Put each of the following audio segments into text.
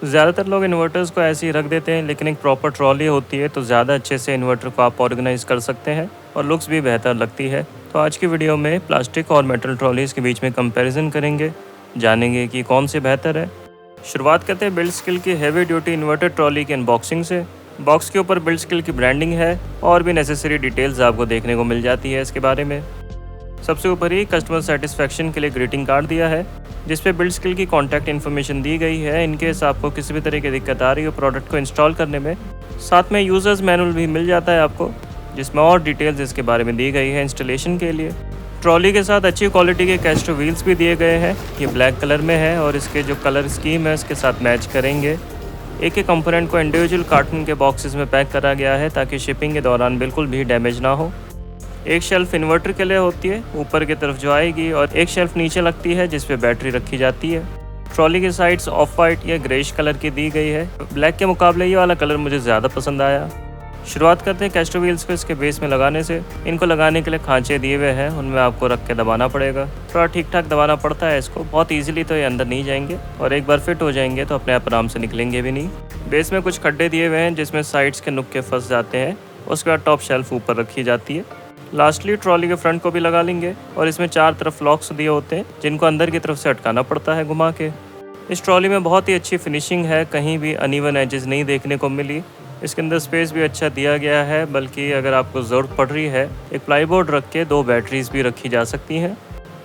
ज़्यादातर लोग इन्वर्टर्स को ऐसे ही रख देते हैं, लेकिन एक प्रॉपर ट्रॉली होती है तो ज़्यादा अच्छे से इन्वर्टर को आप ऑर्गेनाइज कर सकते हैं और लुक्स भी बेहतर लगती है। तो आज की वीडियो में प्लास्टिक और मेटल ट्रॉलीज़ के बीच में कंपैरिजन करेंगे, जानेंगे कि कौन से बेहतर है। शुरुआत करते हैं बिल्ड स्किल की हैवी ड्यूटी इन्वर्टर ट्रॉली की अनबॉक्सिंग से। बॉक्स के ऊपर बिल्ड स्किल की ब्रांडिंग है और भी नेसेसरी डिटेल्स आपको देखने को मिल जाती है इसके बारे में। सबसे ऊपर ही कस्टमर सेटिस्फेक्शन के लिए ग्रीटिंग कार्ड दिया है, जिस पे बिल्ड स्किल की कॉन्टैक्ट इन्फॉर्मेशन दी गई है इन केस आपको किसी भी तरह की दिक्कत आ रही हो प्रोडक्ट को इंस्टॉल करने में। साथ में यूज़र्स मैनुअल भी मिल जाता है आपको, जिसमें और डिटेल्स इसके बारे में दी गई है इंस्टॉलेशन के लिए। ट्रॉली के साथ अच्छी क्वालिटी के कैस्ट्रो व्हील्स भी दिए गए हैं। ये ब्लैक कलर में है और इसके जो कलर स्कीम है इसके साथ मैच करेंगे। एक एक कंपोनेंट को इंडिविजुअल कार्टन के बॉक्सेस में पैक करा गया है ताकि शिपिंग के दौरान बिल्कुल भी डैमेज ना हो। एक शेल्फ इन्वर्टर के लिए होती है ऊपर की तरफ जो आएगी, और एक शेल्फ नीचे लगती है जिस पे बैटरी रखी जाती है। ट्रॉली की साइड्स ऑफ वाइट या ग्रेइश कलर की दी गई है। ब्लैक के मुकाबले ये वाला कलर मुझे ज़्यादा पसंद आया। शुरुआत करते हैं कैस्ट्रो व्हील्स को इसके बेस में लगाने से। इनको लगाने के लिए खांचे दिए हुए हैं, उनमें आपको रख के दबाना पड़ेगा। थोड़ा ठीक ठाक दबाना पड़ता है इसको, बहुत ईजिली तो ये अंदर नहीं जाएंगे, और एक बार फिट हो जाएंगे तो अपने आप आराम से निकलेंगे भी नहीं। बेस में कुछ खड्डे दिए हुए हैं जिसमें साइड्स के नुक्के फंस जाते हैं। उसके बाद टॉप शेल्फ ऊपर रखी जाती है। लास्टली ट्रॉली के फ्रंट को भी लगा लेंगे, और इसमें चार तरफ लॉक्स दिए होते हैं जिनको अंदर की तरफ से अटकाना पड़ता है घुमा के। इस ट्रॉली में बहुत ही अच्छी फिनिशिंग है, कहीं भी अनइवन एजेस नहीं देखने को मिली। इसके अंदर स्पेस भी अच्छा दिया गया है, बल्कि अगर आपको ज़रूरत पड़ रही है एक प्लाईबोर्ड रख के 2 बैटरीज भी रखी जा सकती हैं।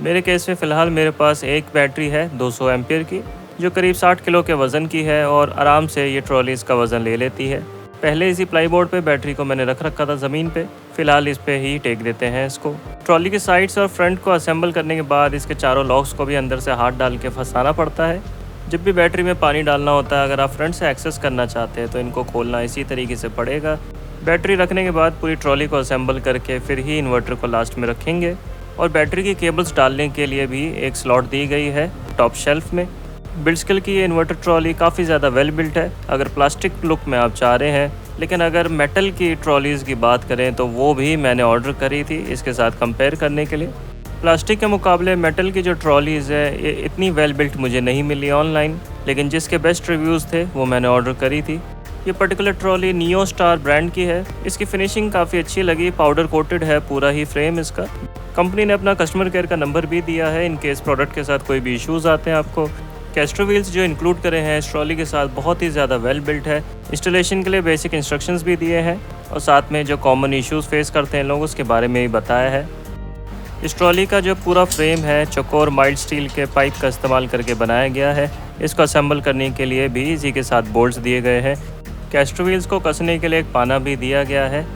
मेरे केस में फ़िलहाल मेरे पास एक बैटरी है 200 एम्पियर की, जो करीब 60 किलो के वज़न की है और आराम से ये ट्रॉली इसका वज़न ले लेती है। पहले इसी प्लाईबोर्ड पे बैटरी को मैंने रख रखा था ज़मीन पे, फ़िलहाल इस पे ही टेक देते हैं इसको। ट्रॉली की साइड्स और फ्रंट को असेंबल करने के बाद इसके चारों लॉक्स को भी अंदर से हाथ डाल के फंसाना पड़ता है। जब भी बैटरी में पानी डालना होता है, अगर आप फ्रंट से एक्सेस करना चाहते हैं तो इनको खोलना इसी तरीके से पड़ेगा। बैटरी रखने के बाद पूरी ट्रॉली को असेंबल करके फिर ही इन्वर्टर को लास्ट में रखेंगे। और बैटरी की केबल्स डालने के लिए भी एक स्लॉट दी गई है टॉप शेल्फ में। बिल्ड स्किल की ये इन्वर्टर ट्रॉली काफ़ी ज़्यादा वेल बिल्ट है अगर प्लास्टिक लुक में आप चाह रहे हैं, लेकिन अगर मेटल की ट्रॉलीज़ की बात करें तो वो भी मैंने ऑर्डर करी थी इसके साथ कंपेयर करने के लिए। प्लास्टिक के मुकाबले मेटल की जो ट्रॉलीज़ है ये इतनी वेल बिल्ट मुझे नहीं मिली ऑनलाइन, लेकिन जिसके बेस्ट रिव्यूज़ थे वो मैंने ऑर्डर करी थी। ये particular trolley neo star brand की है। इसकी फिनिशिंग काफ़ी अच्छी लगी, पाउडर कोटेड है पूरा ही फ्रेम इसका। कंपनी ने अपना कस्टमर केयर का नंबर भी दिया है इन केस प्रोडक्ट के साथ कोई भी इश्यूज़ आते हैं आपको। कैस्ट्रो व्हील्स जो इंक्लूड करे हैं इस ट्रॉली के साथ बहुत ही ज़्यादा वेल बिल्ट है। इंस्टॉलेशन के लिए बेसिक इंस्ट्रक्शंस भी दिए हैं, और साथ में जो कॉमन इश्यूज़ फेस करते हैं लोग उसके बारे में भी बताया है। इस ट्रॉली का जो पूरा फ्रेम है चौकोर माइल्ड स्टील के पाइप का इस्तेमाल करके बनाया गया है। इसको असेंबल करने के लिए भी इसी के साथ बोल्ट्स दिए गए हैं। कैस्ट्रो व्हील्स को कसने के लिए एक पाना भी दिया गया है,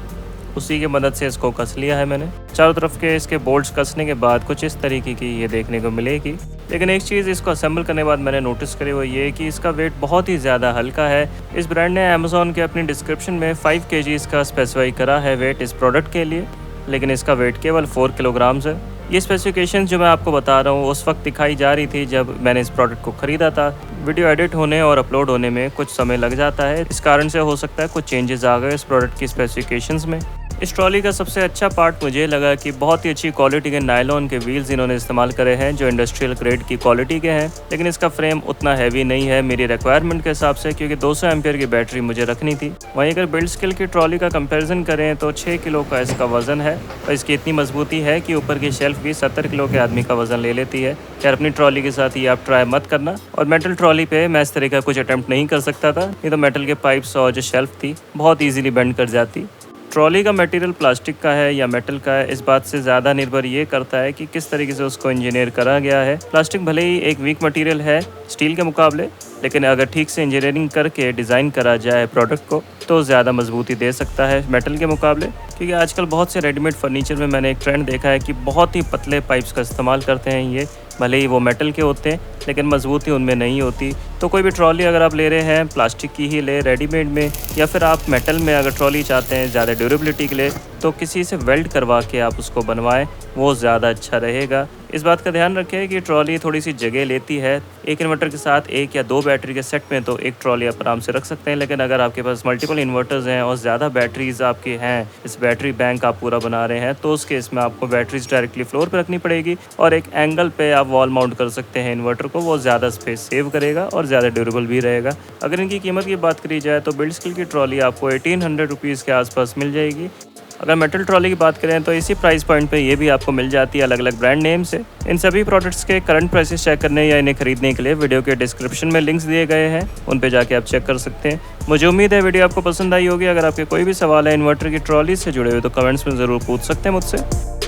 उसी की मदद से इसको कस लिया है मैंने। चारों तरफ के इसके बोल्ट्स कसने के बाद कुछ इस तरीके की ये देखने को मिलेगी। लेकिन एक चीज़ इसको असेंबल करने के बाद मैंने नोटिस करी वो ये कि इसका वेट बहुत ही ज़्यादा हल्का है। इस ब्रांड ने अमेज़ॉन के अपनी डिस्क्रिप्शन में 5 kg का स्पेसिफाई करा है वेट इस प्रोडक्ट के लिए, लेकिन इसका वेट केवल 4 किलोग्राम्स है। ये स्पेसिफिकेशन जो मैं आपको बता रहा हूँ उस वक्त दिखाई जा रही थी जब मैंने इस प्रोडक्ट को ख़रीदा था। वीडियो एडिट होने और अपलोड होने में कुछ समय लग जाता है, इस कारण से हो सकता है कुछ चेंजेस आ गए इस प्रोडक्ट की स्पेसिफिकेशंस में। इस ट्रॉली का सबसे अच्छा पार्ट मुझे लगा कि बहुत ही अच्छी क्वालिटी के नायलॉन के व्हील्स इन्होंने इस्तेमाल करे हैं जो इंडस्ट्रियल ग्रेड की क्वालिटी के हैं, लेकिन इसका फ्रेम उतना हैवी नहीं है मेरी रिक्वायरमेंट के हिसाब से, क्योंकि 200 एम्पियर की बैटरी मुझे रखनी थी। वहीं अगर बिल्ड स्किल की ट्रॉली का कंपैरिजन करें तो 6 किलो का इसका वजन है, और इसकी इतनी मजबूती है कि ऊपर की शेल्फ भी 70 किलो के आदमी का वजन ले लेती है। यार अपनी ट्रॉली के साथ ये आप ट्राई मत करना। और मेटल ट्रॉली पे मैं इस तरह का कुछ अटैम्प्ट नहीं कर सकता था, नहीं तो मेटल के पाइप्स और जो शेल्फ थी बहुत ईजिली बेंड कर जाती। ट्रॉली का मटेरियल प्लास्टिक का है या मेटल का है इस बात से ज़्यादा निर्भर ये करता है कि किस तरीके से उसको इंजीनियर करा गया है। प्लास्टिक भले ही एक वीक मटेरियल है स्टील के मुकाबले, लेकिन अगर ठीक से इंजीनियरिंग करके डिज़ाइन करा जाए प्रोडक्ट को तो ज़्यादा मजबूती दे सकता है मेटल के मुकाबले। क्योंकि आजकल बहुत से रेडीमेड फर्नीचर में मैंने एक ट्रेंड देखा है कि बहुत ही पतले पाइप्स का इस्तेमाल करते हैं ये, भले ही वो मेटल के होते हैं लेकिन मजबूती उनमें नहीं होती। तो कोई भी ट्रॉली अगर आप ले रहे हैं प्लास्टिक की ही ले रेडीमेड में, या फिर आप मेटल में अगर ट्रॉली चाहते हैं ज़्यादा ड्यूरेबिलिटी के लिए तो किसी से वेल्ड करवा के आप उसको बनवाएं, वो ज़्यादा अच्छा रहेगा। इस बात का ध्यान रखें कि ट्रॉली थोड़ी सी जगह लेती है। एक इन्वर्टर के साथ 1 या 2 बैटरी के सेट में तो एक ट्रॉली आप आराम से रख सकते हैं, लेकिन अगर आपके पास मल्टीपल इन्वर्टर्स हैं और ज़्यादा बैटरीज आपके हैं, इस बैटरी बैंक आप पूरा बना रहे हैं, तो उस केस में आपको बैटरीज डायरेक्टली फ्लोर पर रखनी पड़ेगी और एक एंगल पे आप वॉल माउंट कर सकते हैं इन्वर्टर को। वो ज़्यादा स्पेस सेव करेगा और ज़्यादा ड्यूरेबल भी रहेगा। अगर इनकी कीमत की बात करी जाए तो बिल्ड स्किल की ट्रॉली आपको 1800 रुपीज़ के आसपास मिल जाएगी। अगर मेटल ट्रॉली की बात करें तो इसी प्राइस पॉइंट पे ये भी आपको मिल जाती है अलग अलग ब्रांड नेम से। इन सभी प्रोडक्ट्स के करंट प्राइसेस चेक करने या इन्हें खरीदने के लिए वीडियो के डिस्क्रिप्शन में लिंक्स दिए गए हैं, उन पे जाके आप चेक कर सकते हैं। मुझे उम्मीद है वीडियो आपको पसंद आई होगी। अगर आपके कोई भी सवाल है इन्वर्टर की ट्रॉली से जुड़े हुए तो कमेंट्स में ज़रूर पूछ सकते हैं मुझसे।